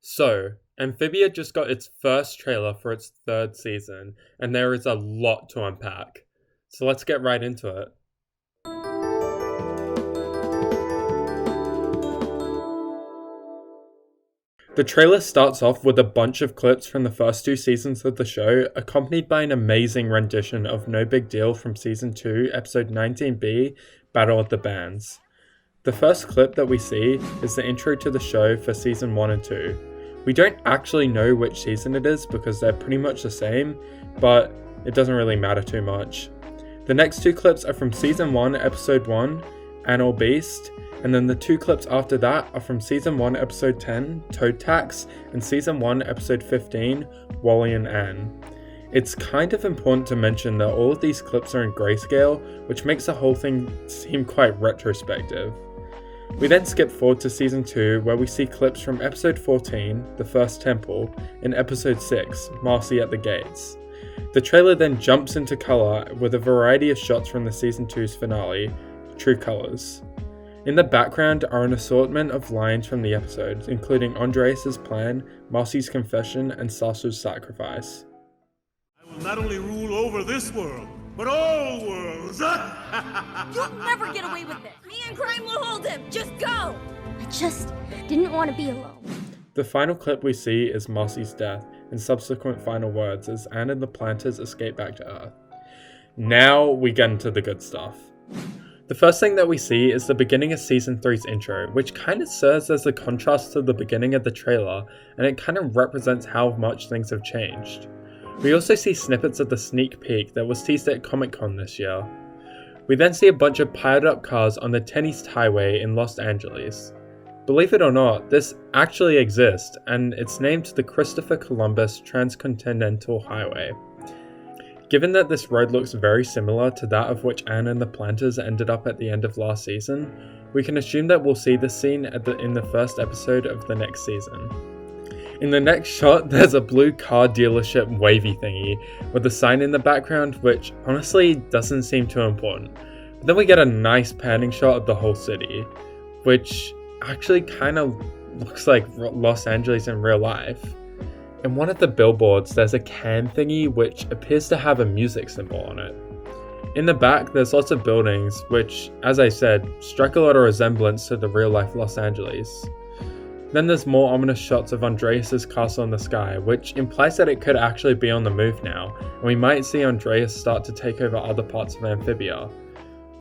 So, Amphibia just got its first trailer for its third season, and there is a lot to unpack. So let's get right into it. The trailer starts off with a bunch of clips from the first two seasons of the show, accompanied by an amazing rendition of No Big Deal from Season 2, Episode 19B, Battle of the Bands. The first clip that we see is the intro to the show for Season 1 and 2. We don't actually know which season it is because they're pretty much the same, but it doesn't really matter too much. The next two clips are from Season 1, Episode 1, Animal Beast, and then the two clips after that are from Season 1, Episode 10, Toad Tax, and Season 1, Episode 15, Wally and Anne. It's kind of important to mention that all of these clips are in grayscale, which makes the whole thing seem quite retrospective. We then skip forward to Season 2, where we see clips from Episode 14, The First Temple, and Episode 6, Marcy at the Gates. The trailer then jumps into colour with a variety of shots from the Season 2's finale, True Colours. In the background are an assortment of lines from the episode, including Andreas' plan, Marcy's confession, and Sasha's sacrifice. I will not only rule over this world, but all worlds! You'll never get away with this! Me and crime will hold him! Just go! I just didn't want to be alone. The final clip we see is Marcy's death and subsequent final words as Anne and the Planters escape back to Earth. Now we get into the good stuff. The first thing that we see is the beginning of Season 3's intro, which kind of serves as a contrast to the beginning of the trailer, and it kind of represents how much things have changed. We also see snippets of the sneak peek that was teased at Comic-Con this year. We then see a bunch of piled up cars on the 10 East Highway in Los Angeles. Believe it or not, this actually exists, and it's named the Christopher Columbus Transcontinental Highway. Given that this road looks very similar to that of which Anne and the Planters ended up at the end of last season, we can assume that we'll see this scene in the first episode of the next season. In the next shot, there's a blue car dealership wavy thingy with a sign in the background, which honestly doesn't seem too important. But then we get a nice panning shot of the whole city, which actually kind of looks like Los Angeles in real life. In one of the billboards, there's a can thingy which appears to have a music symbol on it. In the back, there's lots of buildings which, as I said, strike a lot of resemblance to the real-life Los Angeles. Then there's more ominous shots of Andreas' castle in the sky, which implies that it could actually be on the move now, and we might see Andreas start to take over other parts of Amphibia.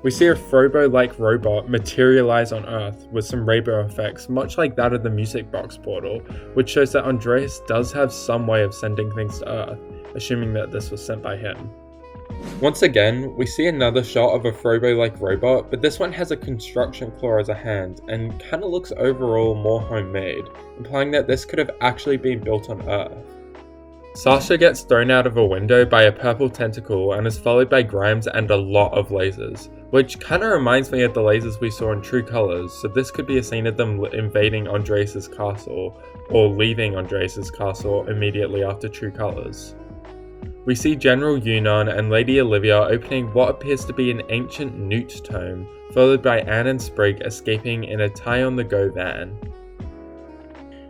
We see a Frobo-like robot materialize on Earth with some rainbow effects, much like that of the music box portal, which shows that Andreas does have some way of sending things to Earth, assuming that this was sent by him. Once again, we see another shot of a Frobo-like robot, but this one has a construction claw as a hand, and kinda looks overall more homemade, implying that this could have actually been built on Earth. Sasha gets thrown out of a window by a purple tentacle and is followed by Grimes and a lot of lasers, which kinda reminds me of the lasers we saw in True Colours, so this could be a scene of them invading Andreas' castle, or leaving Andreas' castle immediately after True Colours. We see General Yunnan and Lady Olivia opening what appears to be an ancient newt tome, followed by Anne and Sprig escaping in a tie-on-the-go van.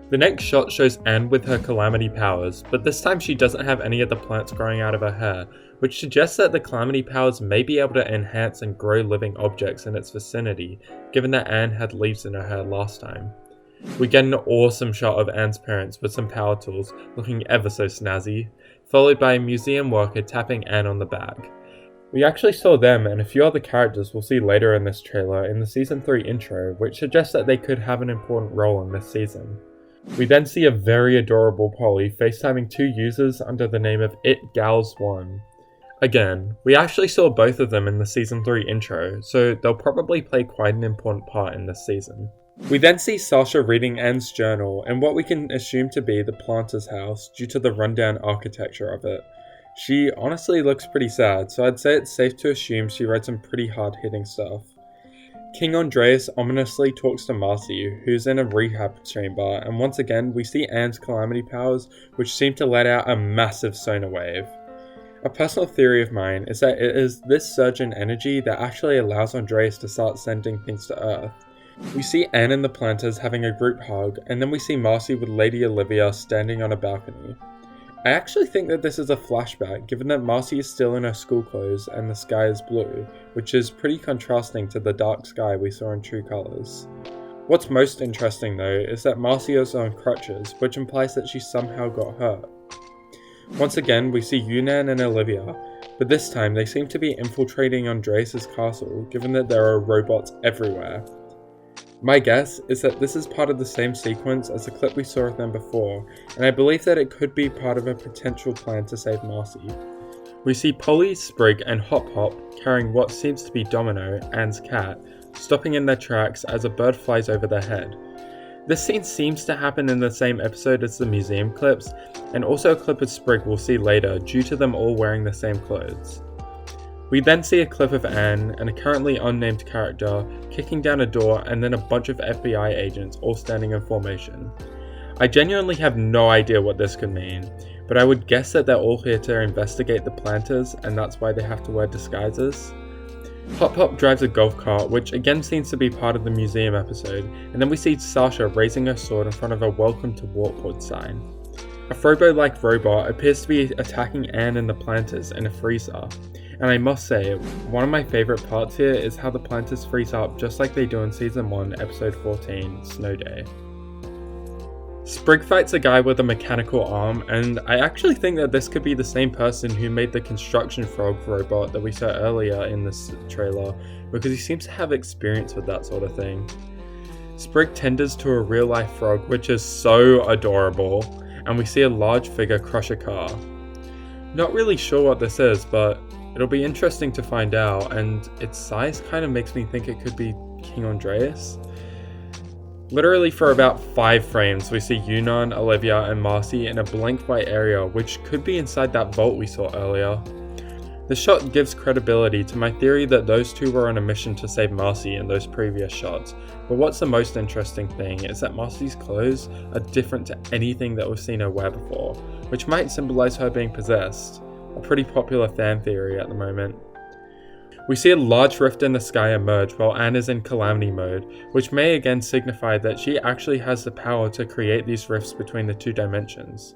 The next shot shows Anne with her Calamity powers, but this time she doesn't have any of the plants growing out of her hair, which suggests that the Calamity powers may be able to enhance and grow living objects in its vicinity, given that Anne had leaves in her hair last time. We get an awesome shot of Anne's parents with some power tools, looking ever so snazzy, followed by a museum worker tapping Anne on the back. We actually saw them and a few other characters we'll see later in this trailer in the Season 3 intro, which suggests that they could have an important role in this season. We then see a very adorable Polly FaceTiming two users under the name of ItGals1. Again, we actually saw both of them in the Season 3 intro, so they'll probably play quite an important part in this season. We then see Sasha reading Anne's journal in what we can assume to be the Planter's house due to the rundown architecture of it. She honestly looks pretty sad, so I'd say it's safe to assume she read some pretty hard-hitting stuff. King Andreas ominously talks to Marcy, who's in a rehab chamber, and once again we see Anne's Calamity powers, which seem to let out a massive sonar wave. A personal theory of mine is that it is this surge in energy that actually allows Andreas to start sending things to Earth. We see Anne and the Planters having a group hug, and then we see Marcy with Lady Olivia standing on a balcony. I actually think that this is a flashback, given that Marcy is still in her school clothes and the sky is blue, which is pretty contrasting to the dark sky we saw in True Colors. What's most interesting though is that Marcy is on crutches, which implies that she somehow got hurt. Once again, we see Yunnan and Olivia, but this time they seem to be infiltrating Andreas' castle, given that there are robots everywhere. My guess is that this is part of the same sequence as the clip we saw of them before, and I believe that it could be part of a potential plan to save Marcy. We see Polly, Sprig, and Hop Hop carrying what seems to be Domino, Anne's cat, stopping in their tracks as a bird flies over their head. This scene seems to happen in the same episode as the museum clips, and also a clip of Sprig we'll see later due to them all wearing the same clothes. We then see a clip of Anne and a currently unnamed character kicking down a door and then a bunch of FBI agents all standing in formation. I genuinely have no idea what this could mean, but I would guess that they're all here to investigate the Planters and that's why they have to wear disguises. Hop Hop drives a golf cart, which again seems to be part of the museum episode, and then we see Sasha raising her sword in front of a Welcome to Warpwood sign. A Frobo-like robot appears to be attacking Anne and the Planters in a freezer, and I must say, one of my favourite parts here is how the Planters freeze up just like they do in Season 1, Episode 14, Snow Day. Sprig fights a guy with a mechanical arm, and I actually think that this could be the same person who made the construction frog robot that we saw earlier in this trailer, because he seems to have experience with that sort of thing. Sprig tenders to a real-life frog, which is so adorable, and we see a large figure crush a car. Not really sure what this is, but it'll be interesting to find out, and its size kind of makes me think it could be King Andreas. Literally for about 5 frames, we see Yunnan, Olivia, and Marcy in a blank white area, which could be inside that vault we saw earlier. The shot gives credibility to my theory that those two were on a mission to save Marcy in those previous shots, but what's the most interesting thing is that Marcy's clothes are different to anything that we've seen her wear before, which might symbolize her being possessed, a pretty popular fan theory at the moment. We see a large rift in the sky emerge while Anne is in calamity mode, which may again signify that she actually has the power to create these rifts between the two dimensions.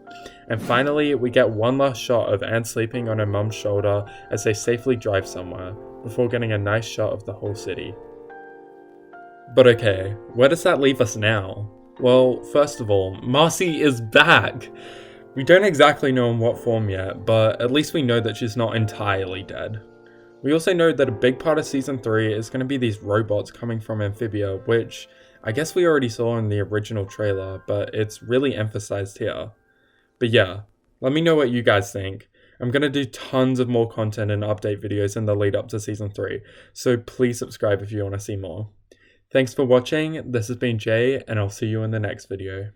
And finally, we get one last shot of Anne sleeping on her mum's shoulder as they safely drive somewhere, before getting a nice shot of the whole city. But okay, where does that leave us now? Well, first of all, Marcy is back! We don't exactly know in what form yet, but at least we know that she's not entirely dead. We also know that a big part of Season 3 is going to be these robots coming from Amphibia, which I guess we already saw in the original trailer, but it's really emphasized here. But yeah, let me know what you guys think. I'm going to do tons of more content and update videos in the lead up to Season 3, so please subscribe if you want to see more. Thanks for watching, this has been Jay, and I'll see you in the next video.